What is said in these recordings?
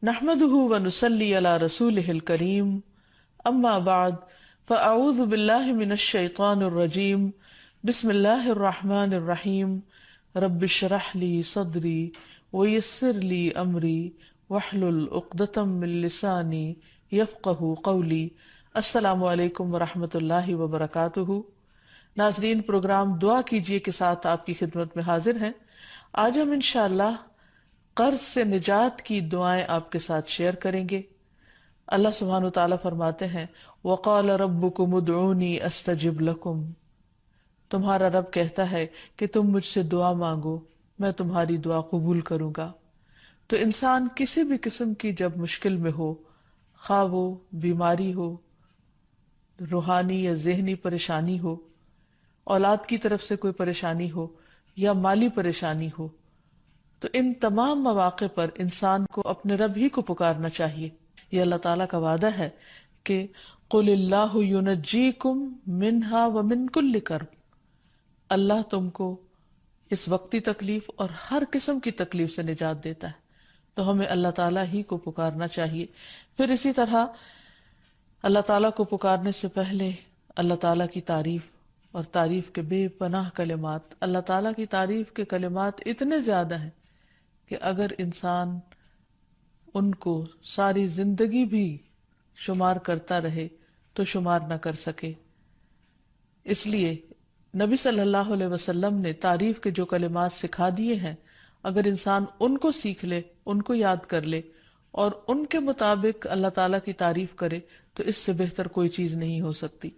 نحمده ونصلي على رسوله الكريم اما بعد فاعوذ بالله من الشيطان الرجيم بسم الله الرحمن الرحيم رب اشرح لي صدري ويسر لي امري واحلل عقدة من لساني يفقهوا قولي۔ السلام علیکم ورحمۃ اللہ وبرکاتہ۔ ناظرین، پروگرام دعا کیجئے کے ساتھ آپ کی خدمت میں حاضر ہیں۔ آج ہم انشاءاللہ قرض سے نجات کی دعائیں آپ کے ساتھ شیئر کریں گے۔ اللہ سبحانہ وتعالیٰ فرماتے ہیں وَقَالَ رَبُّكُمُ ادْعُونِي أَسْتَجِبْ لَكُمْ، تمہارا رب کہتا ہے کہ تم مجھ سے دعا مانگو، میں تمہاری دعا قبول کروں گا۔ تو انسان کسی بھی قسم کی جب مشکل میں ہو، خواہ وہ بیماری ہو، روحانی یا ذہنی پریشانی ہو، اولاد کی طرف سے کوئی پریشانی ہو یا مالی پریشانی ہو، تو ان تمام مواقع پر انسان کو اپنے رب ہی کو پکارنا چاہیے۔ یہ اللہ تعالیٰ کا وعدہ ہے کہ قُلِ اللَّهُ يُنَجِّيكُم مِّنْهَا وَمِن كُلِّ كَرْبٍ، اللہ تم کو اس وقتی تکلیف اور ہر قسم کی تکلیف سے نجات دیتا ہے، تو ہمیں اللہ تعالیٰ ہی کو پکارنا چاہیے۔ پھر اسی طرح اللہ تعالیٰ کو پکارنے سے پہلے اللہ تعالیٰ کی تعریف اور تعریف کے بے پناہ کلمات، اللہ تعالیٰ کی تعریف کے کلمات اتنے زیادہ ہیں کہ اگر انسان ان کو ساری زندگی بھی شمار کرتا رہے تو شمار نہ کر سکے۔ اس لیے نبی صلی اللہ علیہ وسلم نے تعریف کے جو کلمات سکھا دیے ہیں، اگر انسان ان کو سیکھ لے، ان کو یاد کر لے اور ان کے مطابق اللہ تعالیٰ کی تعریف کرے تو اس سے بہتر کوئی چیز نہیں ہو سکتی۔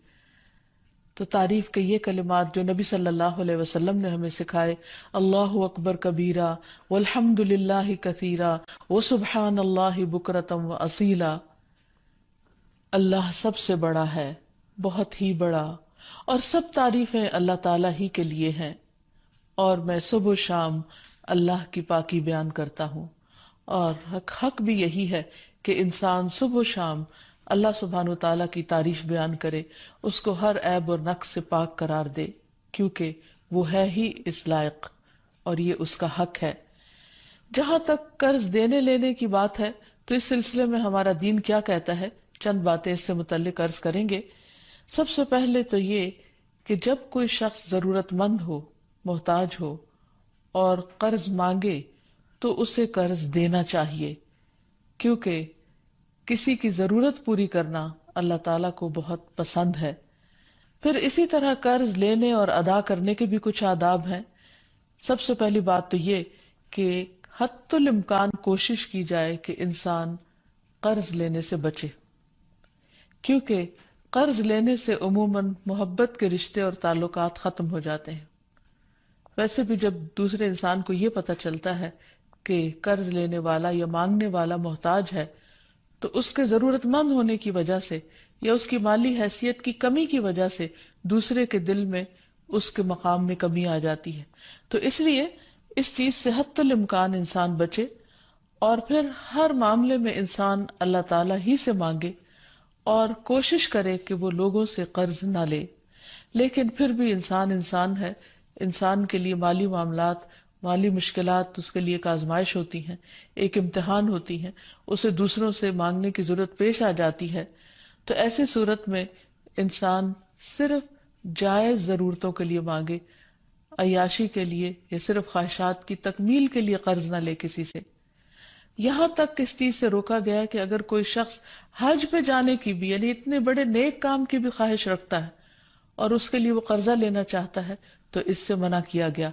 تو تعریف کے یہ کلمات جو نبی صلی اللہ علیہ وسلم نے ہمیں سکھائے، اللہ اکبر کبیرہ والحمد للہ کثیرہ وسبحان اللہ بکرۃ واصیلا، اللہ سب سے بڑا ہے، بہت ہی بڑا، اور سب تعریفیں اللہ تعالیٰ ہی کے لیے ہیں، اور میں صبح و شام اللہ کی پاکی بیان کرتا ہوں۔ اور حق بھی یہی ہے کہ انسان صبح و شام اللہ سبحانہ وتعالیٰ کی تعریف بیان کرے، اس کو ہر عیب اور نقص سے پاک قرار دے، کیونکہ وہ ہے ہی اس لائق اور یہ اس کا حق ہے۔ جہاں تک قرض دینے لینے کی بات ہے تو اس سلسلے میں ہمارا دین کیا کہتا ہے، چند باتیں اس سے متعلق عرض کریں گے۔ سب سے پہلے تو یہ کہ جب کوئی شخص ضرورت مند ہو، محتاج ہو اور قرض مانگے تو اسے قرض دینا چاہیے، کیونکہ کسی کی ضرورت پوری کرنا اللہ تعالیٰ کو بہت پسند ہے۔ پھر اسی طرح قرض لینے اور ادا کرنے کے بھی کچھ آداب ہیں۔ سب سے پہلی بات تو یہ کہ حتی الامکان کوشش کی جائے کہ انسان قرض لینے سے بچے، کیونکہ قرض لینے سے عموماً محبت کے رشتے اور تعلقات ختم ہو جاتے ہیں۔ ویسے بھی جب دوسرے انسان کو یہ پتہ چلتا ہے کہ قرض لینے والا یا مانگنے والا محتاج ہے، تو اس کے ضرورت مند ہونے کی وجہ سے یا اس کی مالی حیثیت کی کمی کی وجہ سے دوسرے کے دل میں اس کے مقام میں کمی آ جاتی ہے۔ تو اس لیے اس چیز سے حتی الامکان انسان بچے، اور پھر ہر معاملے میں انسان اللہ تعالیٰ ہی سے مانگے اور کوشش کرے کہ وہ لوگوں سے قرض نہ لے۔ لیکن پھر بھی انسان ہے، انسان کے لیے مالی معاملات، مالی مشکلات اس کے لیے ایک آزمائش ہوتی ہیں، ایک امتحان ہوتی ہیں، اسے دوسروں سے مانگنے کی ضرورت پیش آ جاتی ہے۔ تو ایسی صورت میں انسان صرف جائز ضرورتوں کے لیے مانگے، عیاشی کے لیے یا صرف خواہشات کی تکمیل کے لیے قرض نہ لے کسی سے۔ یہاں تک اس چیز سے روکا گیا ہے کہ اگر کوئی شخص حج پہ جانے کی بھی، یعنی اتنے بڑے نیک کام کی بھی خواہش رکھتا ہے اور اس کے لیے وہ قرضہ لینا چاہتا ہے تو اس سے منع کیا گیا۔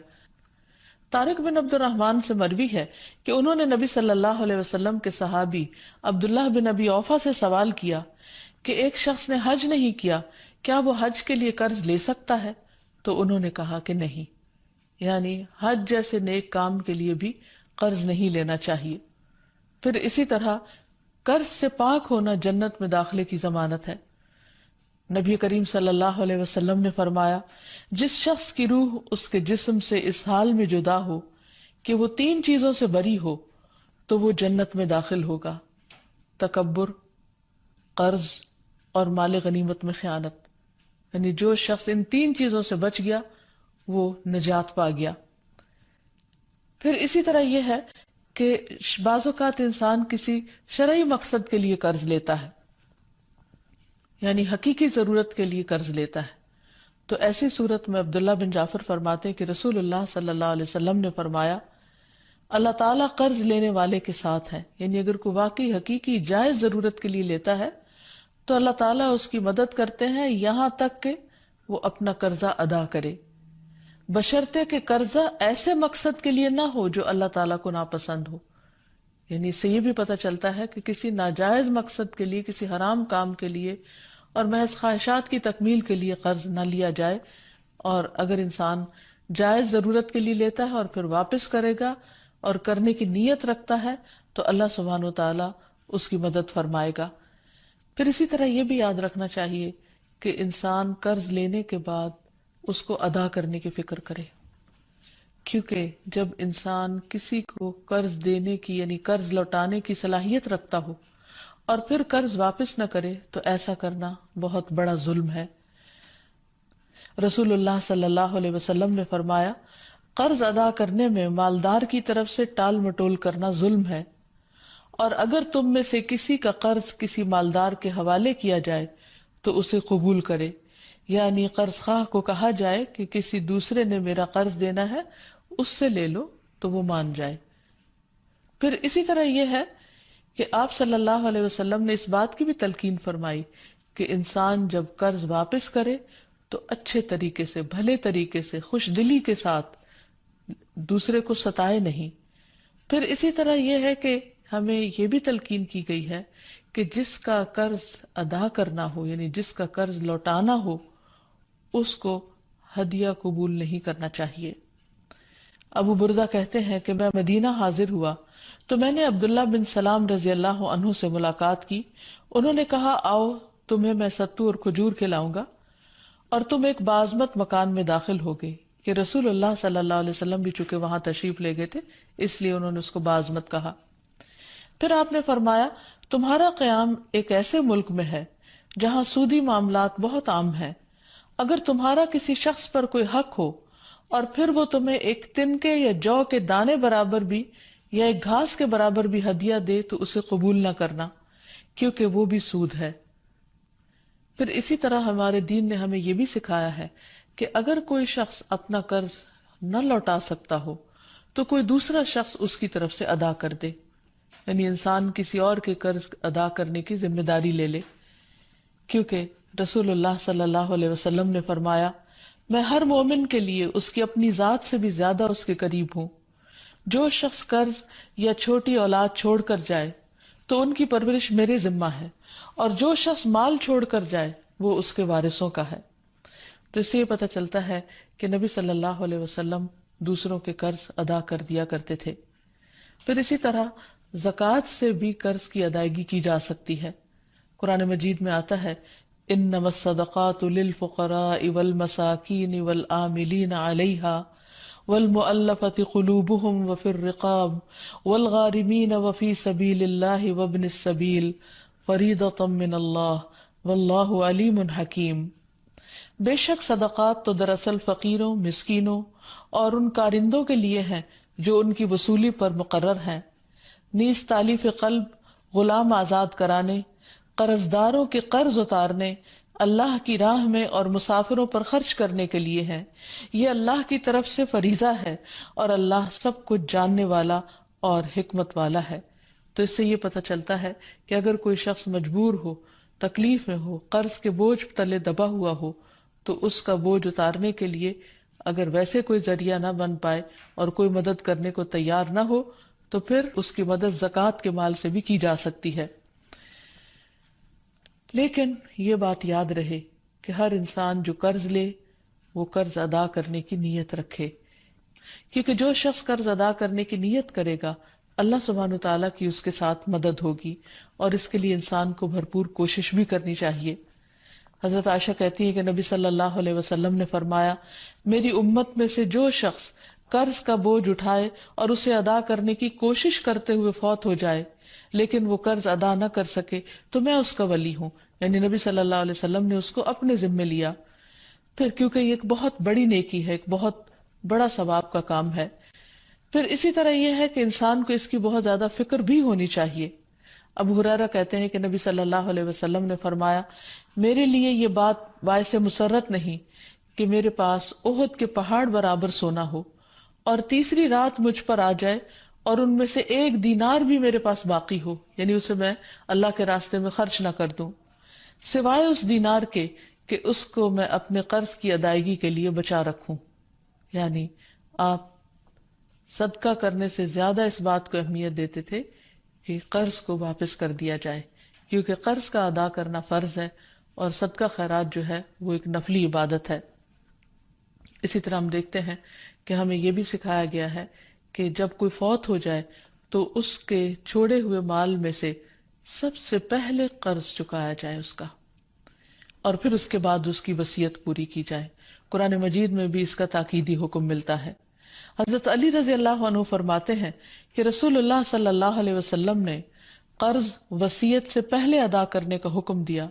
طارق بن عبد الرحمن سے مروی ہے کہ انہوں نے نبی صلی اللہ علیہ وسلم کے صحابی عبداللہ بن ابی اوفا سے سوال کیا کہ ایک شخص نے حج نہیں کیا، کیا وہ حج کے لیے قرض لے سکتا ہے؟ تو انہوں نے کہا کہ نہیں، یعنی حج جیسے نیک کام کے لیے بھی قرض نہیں لینا چاہیے۔ پھر اسی طرح قرض سے پاک ہونا جنت میں داخلے کی ضمانت ہے۔ نبی کریم صلی اللہ علیہ وسلم نے فرمایا، جس شخص کی روح اس کے جسم سے اس حال میں جدا ہو کہ وہ 3 چیزوں سے بری ہو تو وہ جنت میں داخل ہوگا: تکبر، قرض اور مال غنیمت میں خیانت۔ یعنی جو شخص ان 3 چیزوں سے بچ گیا وہ نجات پا گیا۔ پھر اسی طرح یہ ہے کہ بعض اوقات انسان کسی شرعی مقصد کے لیے قرض لیتا ہے، یعنی حقیقی ضرورت کے لیے قرض لیتا ہے، تو ایسی صورت میں عبداللہ بن جعفر فرماتے ہیں کہ رسول اللہ صلی اللہ علیہ وسلم نے فرمایا اللہ تعالیٰ قرض لینے والے کے ساتھ ہے، یعنی اگر کوئی واقعی حقیقی جائز ضرورت کے لیے لیتا ہے تو اللہ تعالیٰ اس کی مدد کرتے ہیں یہاں تک کہ وہ اپنا قرضہ ادا کرے، بشرطے کہ قرضہ ایسے مقصد کے لیے نہ ہو جو اللہ تعالیٰ کو ناپسند ہو۔ یعنی اس سے یہ بھی پتہ چلتا ہے کہ کسی ناجائز مقصد کے لیے، کسی حرام کام کے لیے اور محض خواہشات کی تکمیل کے لیے قرض نہ لیا جائے، اور اگر انسان جائز ضرورت کے لیے لیتا ہے اور پھر واپس کرے گا اور کرنے کی نیت رکھتا ہے تو اللہ سبحانہ و تعالیٰ اس کی مدد فرمائے گا۔ پھر اسی طرح یہ بھی یاد رکھنا چاہیے کہ انسان قرض لینے کے بعد اس کو ادا کرنے کی فکر کرے، کیونکہ جب انسان کسی کو قرض دینے کی یعنی قرض لوٹانے کی صلاحیت رکھتا ہو اور پھر قرض واپس نہ کرے تو ایسا کرنا بہت بڑا ظلم ہے۔ رسول اللہ صلی اللہ علیہ وسلم نے فرمایا قرض ادا کرنے میں مالدار کی طرف سے ٹال مٹول کرنا ظلم ہے، اور اگر تم میں سے کسی کا قرض کسی مالدار کے حوالے کیا جائے تو اسے قبول کرے، یعنی قرض خواہ کو کہا جائے کہ کسی دوسرے نے میرا قرض دینا ہے اس سے لے لو تو وہ مان جائے۔ پھر اسی طرح یہ ہے کہ آپ صلی اللہ علیہ وسلم نے اس بات کی بھی تلقین فرمائی کہ انسان جب قرض واپس کرے تو اچھے طریقے سے، بھلے طریقے سے، خوش دلی کے ساتھ دوسرے کو ستائے نہیں۔ پھر اسی طرح یہ ہے کہ ہمیں یہ بھی تلقین کی گئی ہے کہ جس کا قرض ادا کرنا ہو یعنی جس کا قرض لوٹانا ہو اس کو ہدیہ قبول نہیں کرنا چاہیے۔ ابو بردہ کہتے ہیں کہ میں مدینہ حاضر ہوا تو میں نے عبداللہ بن سلام رضی اللہ عنہ سے ملاقات کی۔ انہوں نے کہا آؤ تمہیں میں ستو اور کھجور کھلاؤں گا، اور تم ایک بازمت مکان میں داخل ہو گئے، کہ رسول اللہ صلی اللہ علیہ وسلم بھی چونکہ وہاں تشریف لے گئے تھے اس لیے انہوں نے اس کو بازمت کہا۔ پھر آپ نے فرمایا تمہارا قیام ایک ایسے ملک میں ہے جہاں سودی معاملات بہت عام ہیں، اگر تمہارا کسی شخص پر کوئی حق ہو اور پھر وہ تمہیں ایک تنکے یا جو کے دانے برابر بھی یا ایک گھاس کے برابر بھی ہدیہ دے تو اسے قبول نہ کرنا، کیونکہ وہ بھی سود ہے۔ پھر اسی طرح ہمارے دین نے ہمیں یہ بھی سکھایا ہے کہ اگر کوئی شخص اپنا قرض نہ لوٹا سکتا ہو تو کوئی دوسرا شخص اس کی طرف سے ادا کر دے، یعنی انسان کسی اور کے قرض ادا کرنے کی ذمہ داری لے لے، کیونکہ رسول اللہ صلی اللہ علیہ وسلم نے فرمایا میں ہر مومن کے لیے اس کی اپنی ذات سے بھی زیادہ اس کے قریب ہوں۔ جو شخص قرض یا چھوٹی اولاد چھوڑ کر جائے تو ان کی پرورش میرے ذمہ ہے، اور جو شخص مال چھوڑ کر جائے وہ اس کے وارثوں کا ہے۔ تو اس سے یہ پتہ چلتا ہے کہ نبی صلی اللہ علیہ وسلم دوسروں کے قرض ادا کر دیا کرتے تھے۔ پھر اسی طرح زکوٰۃ سے بھی قرض کی ادائیگی کی جا سکتی ہے۔ قرآن مجید میں آتا ہے انما الصدقات للفقراء والمساکین والعاملین علیہا والمؤلفۃ قلوبہم وفی الرقاب والغارمین وفی سبیل اللہ وابن السبیل فریضۃ من اللہ واللہ علیم حکیم۔ بے شک صدقات تو دراصل فقیروں، مسکینوں اور ان کارندوں کے لیے ہیں جو ان کی وصولی پر مقرر ہیں، نیز تالیف قلب، غلام آزاد کرانے، قرضداروں کے قرض اتارنے، اللہ کی راہ میں اور مسافروں پر خرچ کرنے کے لیے ہیں۔ یہ اللہ کی طرف سے فریضہ ہے اور اللہ سب کچھ جاننے والا اور حکمت والا ہے۔ تو اس سے یہ پتہ چلتا ہے کہ اگر کوئی شخص مجبور ہو، تکلیف میں ہو، قرض کے بوجھ تلے دبا ہوا ہو تو اس کا بوجھ اتارنے کے لیے اگر ویسے کوئی ذریعہ نہ بن پائے اور کوئی مدد کرنے کو تیار نہ ہو تو پھر اس کی مدد زکوٰۃ کے مال سے بھی کی جا سکتی ہے۔ لیکن یہ بات یاد رہے کہ ہر انسان جو قرض لے وہ قرض ادا کرنے کی نیت رکھے، کیونکہ جو شخص قرض ادا کرنے کی نیت کرے گا اللہ سبحانہ تعالیٰ کی اس کے ساتھ مدد ہوگی، اور اس کے لیے انسان کو بھرپور کوشش بھی کرنی چاہیے۔ حضرت عائشہ کہتی ہے کہ نبی صلی اللہ علیہ وسلم نے فرمایا میری امت میں سے جو شخص قرض کا بوجھ اٹھائے اور اسے ادا کرنے کی کوشش کرتے ہوئے فوت ہو جائے لیکن وہ قرض ادا نہ کر سکے تو میں اس کا ولی ہوں، یعنی نبی صلی اللہ علیہ وسلم نے اس کو اپنے ذمے لیا۔ پھر کیونکہ یہ ایک بہت بڑی نیکی ہے، ایک بہت بڑا ثواب کا کام ہے، پھر اسی طرح یہ ہے کہ انسان کو اس کی بہت زیادہ فکر بھی ہونی چاہیے. ابو ہریرہ کہتے ہیں کہ نبی صلی اللہ علیہ وسلم نے فرمایا، میرے لیے یہ بات باعث مسرت نہیں کہ میرے پاس احد کے پہاڑ برابر سونا ہو اور تیسری رات مجھ پر آ جائے اور ان میں سے 1 دینار بھی میرے پاس باقی ہو، یعنی اسے میں اللہ کے راستے میں خرچ نہ کر دوں، سوائے اس دینار کے کہ اس کو میں اپنے قرض کی ادائیگی کے لیے بچا رکھوں. یعنی آپ صدقہ کرنے سے زیادہ اس بات کو اہمیت دیتے تھے کہ قرض کو واپس کر دیا جائے، کیونکہ قرض کا ادا کرنا فرض ہے اور صدقہ خیرات جو ہے وہ ایک نفلی عبادت ہے. اسی طرح ہم دیکھتے ہیں کہ ہمیں یہ بھی سکھایا گیا ہے کہ جب کوئی فوت ہو جائے تو اس کے چھوڑے ہوئے مال میں سے سب سے پہلے قرض چکایا جائے اس کا، اور پھر اس کے بعد اس کی وصیت پوری کی جائے. قرآن مجید میں بھی اس کا تاکیدی حکم ملتا ہے. حضرت علی رضی اللہ عنہ فرماتے ہیں کہ رسول اللہ صلی اللہ علیہ وسلم نے قرض وصیت سے پہلے ادا کرنے کا حکم دیا،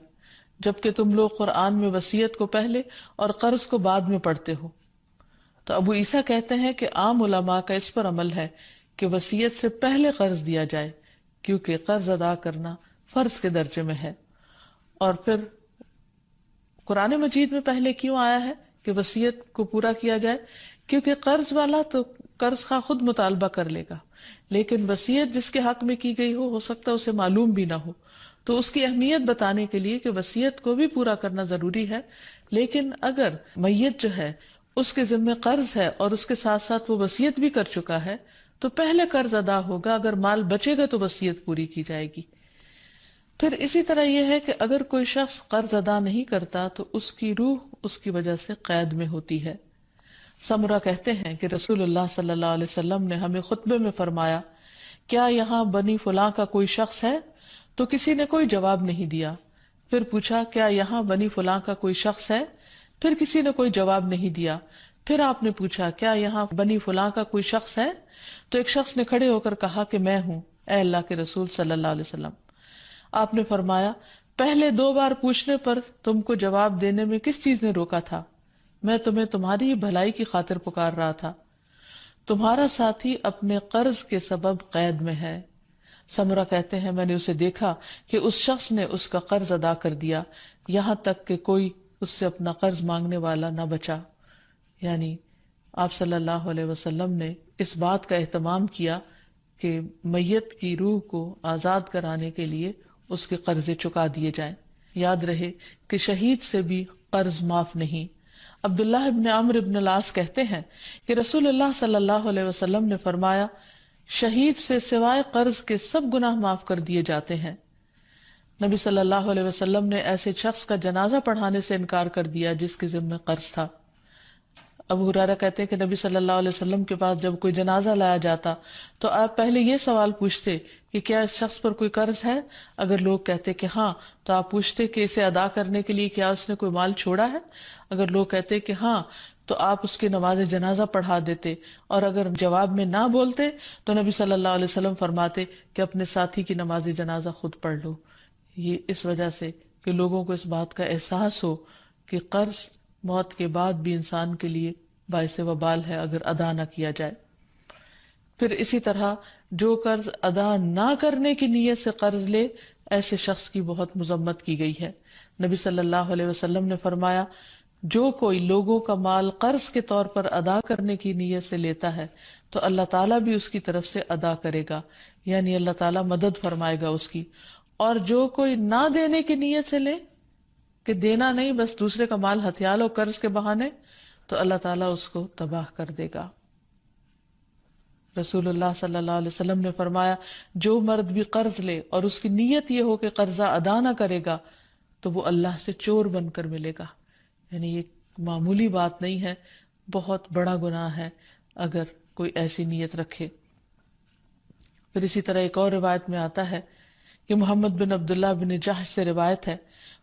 جبکہ تم لوگ قرآن میں وصیت کو پہلے اور قرض کو بعد میں پڑھتے ہو. تو ابو عیسیٰ کہتے ہیں کہ عام علماء کا اس پر عمل ہے کہ وصیت سے پہلے قرض دیا جائے، کیونکہ قرض ادا کرنا فرض کے درجے میں ہے. اور پھر قرآن مجید میں پہلے کیوں آیا ہے کہ وصیت کو پورا کیا جائے؟ کیونکہ قرض والا تو قرض خواہ خود مطالبہ کر لے گا، لیکن وصیت جس کے حق میں کی گئی ہو سکتا ہے اسے معلوم بھی نہ ہو، تو اس کی اہمیت بتانے کے لیے کہ وصیت کو بھی پورا کرنا ضروری ہے. لیکن اگر میت جو ہے اس کے ذمہ قرض ہے اور اس کے ساتھ ساتھ وہ وصیت بھی کر چکا ہے تو پہلے قرض ادا ہوگا، اگر مال بچے گا تو وصیت پوری کی جائے گی. پھر اسی طرح یہ ہے کہ اگر کوئی شخص قرض ادا نہیں کرتا تو اس کی روح اس کی وجہ سے قید میں ہوتی ہے. سمرہ کہتے ہیں کہ رسول اللہ صلی اللہ علیہ وسلم نے ہمیں خطبے میں فرمایا، کیا یہاں بنی فلاں کا کوئی شخص ہے؟ تو کسی نے کوئی جواب نہیں دیا. پھر پوچھا، کیا یہاں بنی فلاں کا کوئی شخص ہے؟ پھر کسی نے کوئی جواب نہیں دیا. پھر آپ نے پوچھا، کیا یہاں بنی فلاں کا کوئی شخص ہے؟ تو ایک شخص نے کھڑے ہو کر کہا کہ میں ہوں، اے اللہ کے رسول صلی اللہ علیہ وسلم. آپ نے فرمایا، پہلے 2 بار پوچھنے پر تم کو جواب دینے میں کس چیز نے روکا تھا؟ میں تمہیں تمہاری ہی بھلائی کی خاطر پکار رہا تھا. تمہارا ساتھی اپنے قرض کے سبب قید میں ہے. سمرہ کہتے ہیں میں نے اسے دیکھا کہ اس شخص نے اس کا قرض ادا کر دیا، یہاں تک کہ کوئی اس سے اپنا قرض مانگنے والا نہ بچا. یعنی آپ صلی اللہ علیہ وسلم نے اس بات کا اہتمام کیا کہ میت کی روح کو آزاد کرانے کے لیے اس کے قرضے چکا دیے جائیں. یاد رہے کہ شہید سے بھی قرض معاف نہیں. عبداللہ ابن عمرو ابن العاص کہتے ہیں کہ رسول اللہ صلی اللہ علیہ وسلم نے فرمایا، شہید سے سوائے قرض کے سب گناہ معاف کر دیے جاتے ہیں. نبی صلی اللہ علیہ وسلم نے ایسے شخص کا جنازہ پڑھانے سے انکار کر دیا جس کے ذمہ قرض تھا. ابو ہریرہ کہتے ہیں کہ نبی صلی اللہ علیہ وسلم کے پاس جب کوئی جنازہ لایا جاتا تو آپ پہلے یہ سوال پوچھتے کہ کیا اس شخص پر کوئی قرض ہے؟ اگر لوگ کہتے کہ ہاں تو آپ پوچھتے کہ اسے ادا کرنے کے لیے کیا اس نے کوئی مال چھوڑا ہے؟ اگر لوگ کہتے کہ ہاں تو آپ اس کی نماز جنازہ پڑھا دیتے، اور اگر جواب میں نہ بولتے تو نبی صلی اللہ علیہ وسلم فرماتے کہ اپنے ساتھی کی نماز جنازہ خود پڑھ لو. یہ اس وجہ سے کہ لوگوں کو اس بات کا احساس ہو کہ قرض موت کے بعد بھی انسان کے لیے باعث وبال ہے اگر ادا نہ کیا جائے. پھر اسی طرح جو قرض ادا نہ کرنے کی نیت سے قرض لے، ایسے شخص کی بہت مذمت کی گئی ہے. نبی صلی اللہ علیہ وسلم نے فرمایا، جو کوئی لوگوں کا مال قرض کے طور پر ادا کرنے کی نیت سے لیتا ہے تو اللہ تعالیٰ بھی اس کی طرف سے ادا کرے گا، یعنی اللہ تعالیٰ مدد فرمائے گا اس کی. اور جو کوئی نہ دینے کی نیت سے لے کہ دینا نہیں، بس دوسرے کا مال ہتھیا لو قرض کے بہانے، تو اللہ تعالیٰ اس کو تباہ کر دے گا. رسول اللہ صلی اللہ علیہ وسلم نے فرمایا، جو مرد بھی قرض لے اور اس کی نیت یہ ہو کہ قرضہ ادا نہ کرے گا تو وہ اللہ سے چور بن کر ملے گا. یعنی یہ معمولی بات نہیں ہے، بہت بڑا گناہ ہے اگر کوئی ایسی نیت رکھے. پھر اسی طرح ایک اور روایت میں آتا ہے کہ محمد بن عبداللہ بن جحش سے روایت ہے،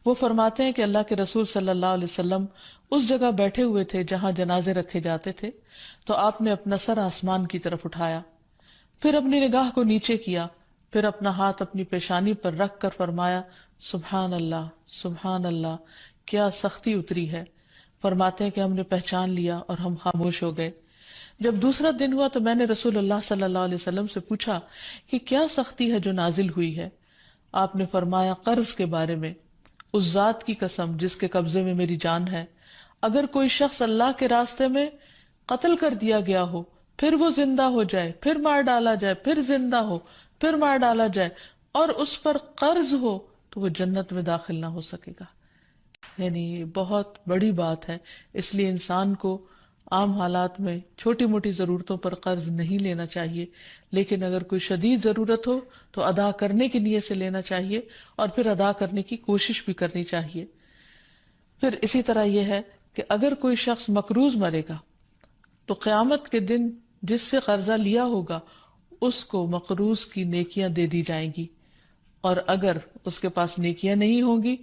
وہ فرماتے ہیں کہ اللہ کے رسول صلی اللہ علیہ وسلم اس جگہ بیٹھے ہوئے تھے جہاں جنازے رکھے جاتے تھے، تو آپ نے اپنا سر آسمان کی طرف اٹھایا، پھر اپنی نگاہ کو نیچے کیا، پھر اپنا ہاتھ اپنی پیشانی پر رکھ کر فرمایا، سبحان اللہ سبحان اللہ، کیا سختی اتری ہے. فرماتے ہیں کہ ہم نے پہچان لیا اور ہم خاموش ہو گئے. جب دوسرا دن ہوا تو میں نے رسول اللہ صلی اللہ علیہ وسلم سے پوچھا کہ کیا سختی ہے جو نازل ہوئی ہے؟ آپ نے فرمایا قرض کے بارے میں، اس ذات کی قسم جس کے قبضے میں میری جان ہے، اگر کوئی شخص اللہ کے راستے میں قتل کر دیا گیا ہو، پھر وہ زندہ ہو جائے، پھر مار ڈالا جائے، پھر زندہ ہو، پھر مار ڈالا جائے، اور اس پر قرض ہو، تو وہ جنت میں داخل نہ ہو سکے گا۔ یعنی یہ بہت بڑی بات ہے، اس لیے انسان کو عام حالات میں چھوٹی موٹی ضرورتوں پر قرض نہیں لینا چاہیے، لیکن اگر کوئی شدید ضرورت ہو تو ادا کرنے کی نیت سے لینا چاہیے، اور پھر ادا کرنے کی کوشش بھی کرنی چاہیے۔ پھر اسی طرح یہ ہے کہ اگر کوئی شخص مقروض مرے گا تو قیامت کے دن جس سے قرضہ لیا ہوگا اس کو مقروض کی نیکیاں دے دی جائیں گی، اور اگر اس کے پاس نیکیاں نہیں ہوں گی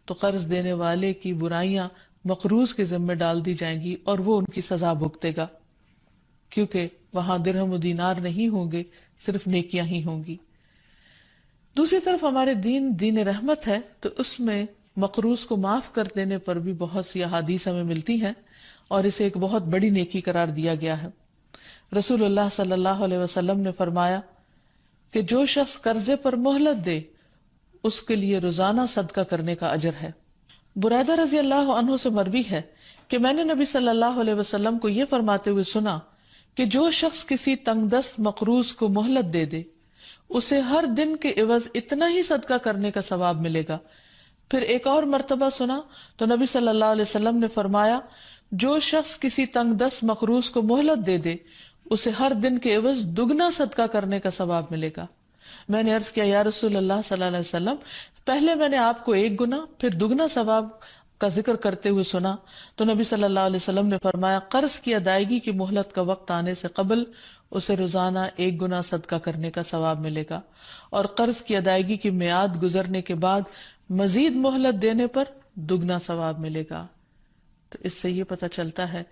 تو قرض دینے والے کی برائیاں مقروض کے ذمہ ڈال دی جائیں گی، اور وہ ان کی سزا بھگتے گا، کیونکہ وہاں درہم و دینار نہیں ہوں گے، صرف نیکیاں ہی ہوں گی۔ دوسری طرف ہمارے دین رحمت ہے، تو اس میں مقروض کو معاف کر دینے پر بھی بہت سی احادیث ہمیں ملتی ہیں، اور اسے ایک بہت بڑی نیکی قرار دیا گیا ہے۔ رسول اللہ صلی اللہ علیہ وسلم نے فرمایا کہ جو شخص قرضے پر مہلت دے اس کے لیے روزانہ صدقہ کرنے کا اجر ہے۔ بریدہ رضی اللہ عنہ سے مروی ہے کہ میں نے نبی صلی اللہ علیہ وسلم کو یہ فرماتے ہوئے سنا کہ جو شخص کسی تنگ دست مقروض کو مہلت دے دے اسے ہر دن کے عوض اتنا ہی صدقہ کرنے کا ثواب ملے گا۔ پھر ایک اور مرتبہ سنا تو نبی صلی اللہ علیہ وسلم نے فرمایا جو شخص کسی تنگ دست مقروض کو مہلت دے دے اسے ہر دن کے عوض دگنا صدقہ کرنے کا ثواب ملے گا۔ میں نے عرض کیا یا رسول اللہ صلی اللہ علیہ وسلم، پہلے میں نے آپ کو ایک گنا پھر دگنا ثواب کا ذکر کرتے ہوئے سنا تو نبی صلی اللہ علیہ وسلم نے فرمایا قرض کی ادائیگی کی مہلت کا وقت آنے سے قبل اسے روزانہ ایک گنا صدقہ کرنے کا ثواب ملے گا، اور قرض کی ادائیگی کی میعاد گزرنے کے بعد مزید مہلت دینے پر دگنا ثواب ملے گا۔ تو اس سے یہ پتہ چلتا ہے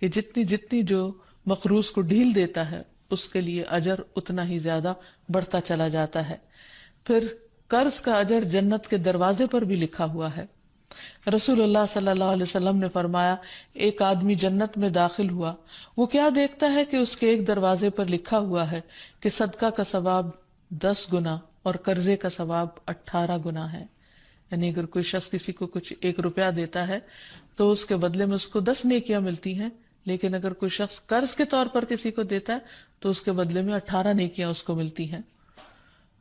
کہ جتنی جو مقروض کو ڈھیل دیتا ہے اس کے لیے اجر اتنا ہی زیادہ بڑھتا چلا جاتا ہے۔ پھر قرض کا اجر جنت کے دروازے پر بھی لکھا ہوا ہے۔ رسول اللہ صلی اللہ علیہ وسلم نے فرمایا ایک آدمی جنت میں داخل ہوا، وہ کیا دیکھتا ہے کہ اس کے ایک دروازے پر لکھا ہوا ہے کہ صدقہ کا ثواب 10 گنا اور قرضے کا ثواب 18 گنا ہے۔ یعنی اگر کوئی شخص کسی کو کچھ 1 روپیہ دیتا ہے تو اس کے بدلے میں اس کو 10 نیکیاں ملتی ہیں، لیکن اگر کوئی شخص قرض کے طور پر کسی کو دیتا ہے تو اس کے بدلے میں 18 نیکیاں اس کو ملتی ہیں۔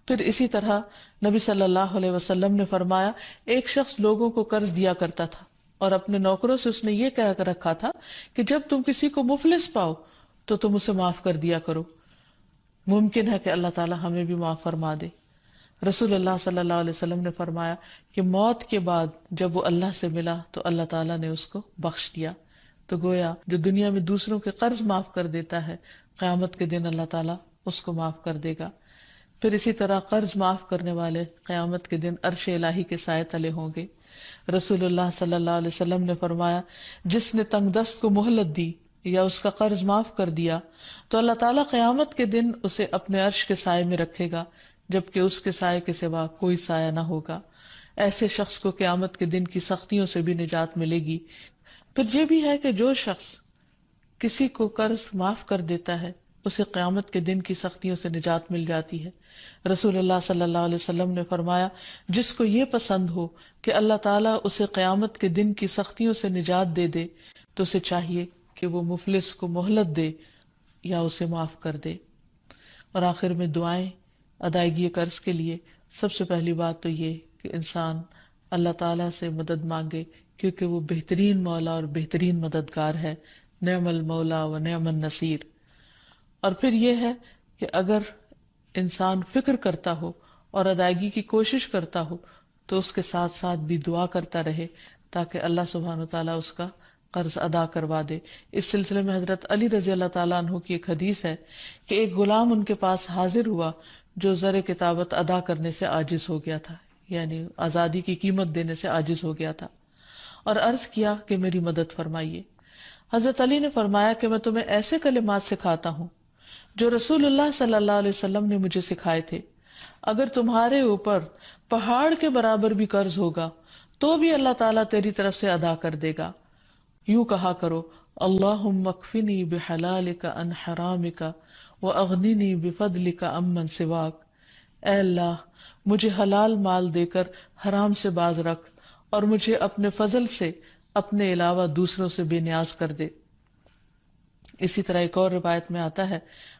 پھر اسی طرح نبی صلی اللہ علیہ وسلم نے فرمایا ایک شخص لوگوں کو قرض دیا کرتا تھا اور اپنے نوکروں سے اس نے یہ کہہ کر رکھا تھا کہ جب تم کسی کو مفلس پاؤ تو تم اسے معاف کر دیا کرو، ممکن ہے کہ اللہ تعالی ہمیں بھی معاف فرما دے۔ رسول اللہ صلی اللہ علیہ وسلم نے فرمایا کہ موت کے بعد جب وہ اللہ سے ملا تو اللہ تعالیٰ نے اس کو بخش دیا۔ تو گویا جو دنیا میں دوسروں کے قرض معاف کر دیتا ہے قیامت کے دن اللہ تعالیٰ اس کو معاف کر دے گا۔ پھر اسی طرح قرض معاف کرنے والے قیامت کے دن عرش الہی کے سائے تلے ہوں گے۔ رسول اللہ صلی اللہ علیہ وسلم نے فرمایا جس نے تنگ دست کو مہلت دی یا اس کا قرض معاف کر دیا تو اللہ تعالیٰ قیامت کے دن اسے اپنے عرش کے سائے میں رکھے گا، جبکہ اس کے سائے کے سوا کوئی سایہ نہ ہوگا۔ ایسے شخص کو قیامت کے دن کی سختیوں سے بھی نجات ملے گی۔ پھر یہ بھی ہے کہ جو شخص کسی کو قرض معاف کر دیتا ہے اسے قیامت کے دن کی سختیوں سے نجات مل جاتی ہے۔ رسول اللہ صلی اللہ علیہ وسلم نے فرمایا جس کو یہ پسند ہو کہ اللہ تعالیٰ اسے قیامت کے دن کی سختیوں سے نجات دے دے تو اسے چاہیے کہ وہ مفلس کو مہلت دے یا اسے معاف کر دے۔ اور آخر میں دعائیں ادائیگی قرض کے لیے سب سے پہلی بات تو یہ کہ انسان اللہ تعالیٰ سے مدد مانگے، کیونکہ وہ بہترین مولا اور بہترین مددگار ہے، نعم المولا و نعم النصیر۔ اور پھر یہ ہے کہ اگر انسان فکر کرتا ہو اور ادائیگی کی کوشش کرتا ہو تو اس کے ساتھ ساتھ بھی دعا کرتا رہے تاکہ اللہ سبحانہ وتعالیٰ اس کا قرض ادا کروا دے۔ اس سلسلے میں حضرت علی رضی اللہ تعالیٰ عنہ کی ایک حدیث ہے کہ ایک غلام ان کے پاس حاضر ہوا جو زر کتابت ادا کرنے سے عاجز ہو گیا تھا، یعنی آزادی کی قیمت دینے سے عاجز ہو گیا تھا، اور عرض کیا کہ میری مدد فرمائیے۔ حضرت علی نے فرمایا کہ میں تمہیں ایسے کلمات سکھاتا ہوں جو رسول اللہ صلی اللہ علیہ وسلم نے مجھے سکھائے تھے، اگر تمہارے اوپر پہاڑ کے برابر بھی قرض ہوگا تو بھی اللہ تعالیٰ تیری طرف سے ادا کر دے گا۔ یوں کہا کرو اللہم اکفنی بحلالک عن حرامک واغننی بفضلک عمن سواک۔ اے اللہ مجھے حلال مال دے کر حرام سے باز رکھ اور مجھے اپنے فضل سے اپنے علاوہ دوسروں سے بے نیاز کر دے۔ اسی طرح ایک اور روایت میں آتا ہے،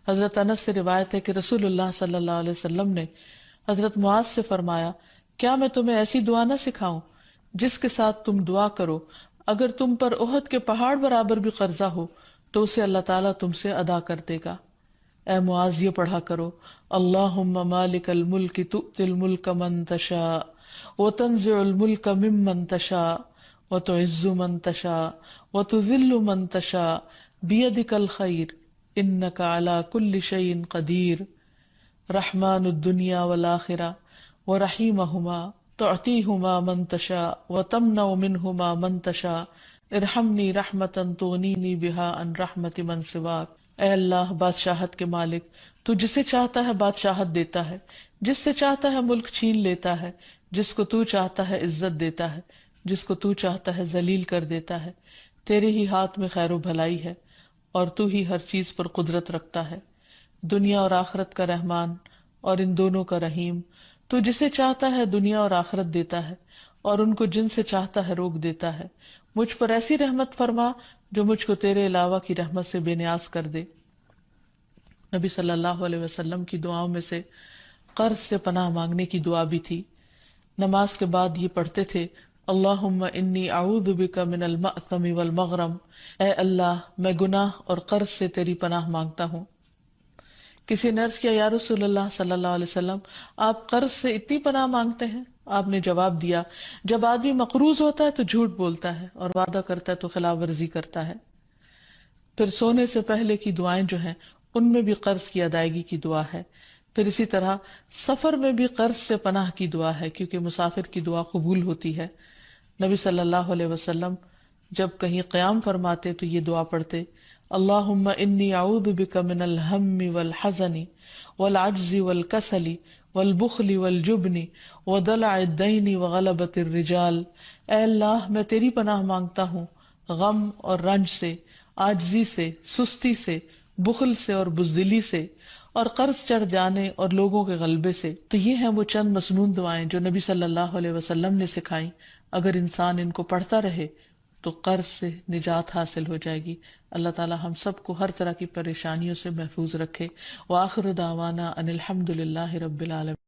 حضرت انس سے روایت ہے کہ رسول اللہ صلی اللہ علیہ وسلم نے حضرت معاذ سے فرمایا، کیا میں تمہیں ایسی دعا نہ سکھاؤں جس کے ساتھ تم دعا کرو اگر تم پر احد کے پہاڑ برابر بھی قرضہ ہو تو اسے اللہ تعالیٰ تم سے ادا کر دے گا۔ اے معاذ یہ پڑھا کرو، اللہم مالک الملک تؤتی الملک من تشاء وتنزع الملک ممن تشاء وتعز من تشاء وتذل من تشاء بیدک الخیر انک علی کل شیء قدیر، رحمن الدنیا والآخرہ ورحیمہما تعطیہما من تشاء وتمنع منہما من تشاء ارحمنی رحمتا تغنینی بہا عن رحمت من سواک۔ اے اللہ بادشاہت کے مالک، تو جسے چاہتا ہے بادشاہت دیتا ہے، جس سے چاہتا ہے ملک چھین لیتا ہے، جس کو تو چاہتا ہے عزت دیتا ہے، جس کو تو چاہتا ہے ذلیل کر دیتا ہے۔ تیرے ہی ہاتھ میں خیر و بھلائی ہے اور تو ہی ہر چیز پر قدرت رکھتا ہے، دنیا اور آخرت کا رحمان اور ان دونوں کا رحیم۔ تو جسے چاہتا ہے دنیا اور آخرت دیتا ہے اور ان کو جن سے چاہتا ہے روک دیتا ہے۔ مجھ پر ایسی رحمت فرما جو مجھ کو تیرے علاوہ کی رحمت سے بے نیاز کر دے۔ نبی صلی اللہ علیہ وسلم کی دعاؤں میں سے قرض سے پناہ مانگنے کی دعا بھی تھی۔ نماز کے بعد یہ پڑھتے تھے، اللہم انی اعوذ بک من المأثم والمغرم، اے اللہ میں گناہ اور قرض سے تیری پناہ مانگتا ہوں۔ کسی نے عرض کیا، یا رسول اللہ صلی اللہ علیہ وسلم آپ قرض سے اتنی پناہ مانگتے ہیں؟ آپ نے جواب دیا، جب آدمی مقروض ہوتا ہے تو جھوٹ بولتا ہے اور وعدہ کرتا ہے تو خلاف ورزی کرتا ہے۔ پھر سونے سے پہلے کی دعائیں جو ہیں ان میں بھی قرض کی ادائیگی کی دعا ہے۔ پھر اسی طرح سفر میں بھی قرض سے پناہ کی دعا ہے، کیونکہ مسافر کی دعا قبول ہوتی ہے۔ نبی صلی اللہ علیہ وسلم جب کہیں قیام فرماتے تو یہ دعا پڑھتے، اللہم انی اعوذ بک من الہم والحزن والعجز والکسل والبخل والجبن ودلع الدین وغلبۃ الرجال۔ اے اللہ میں تیری پناہ مانگتا ہوں غم اور رنج سے، عاجزی سے، سستی سے، بخل سے اور بزدلی سے، اور قرض چڑھ جانے اور لوگوں کے غلبے سے۔ تو یہ ہیں وہ چند مسنون دعائیں جو نبی صلی اللہ علیہ وسلم نے سکھائیں۔ اگر انسان ان کو پڑھتا رہے تو قرض سے نجات حاصل ہو جائے گی۔ اللہ تعالی ہم سب کو ہر طرح کی پریشانیوں سے محفوظ رکھے۔ وآخر دعوانا ان الحمد للہ رب العالمین۔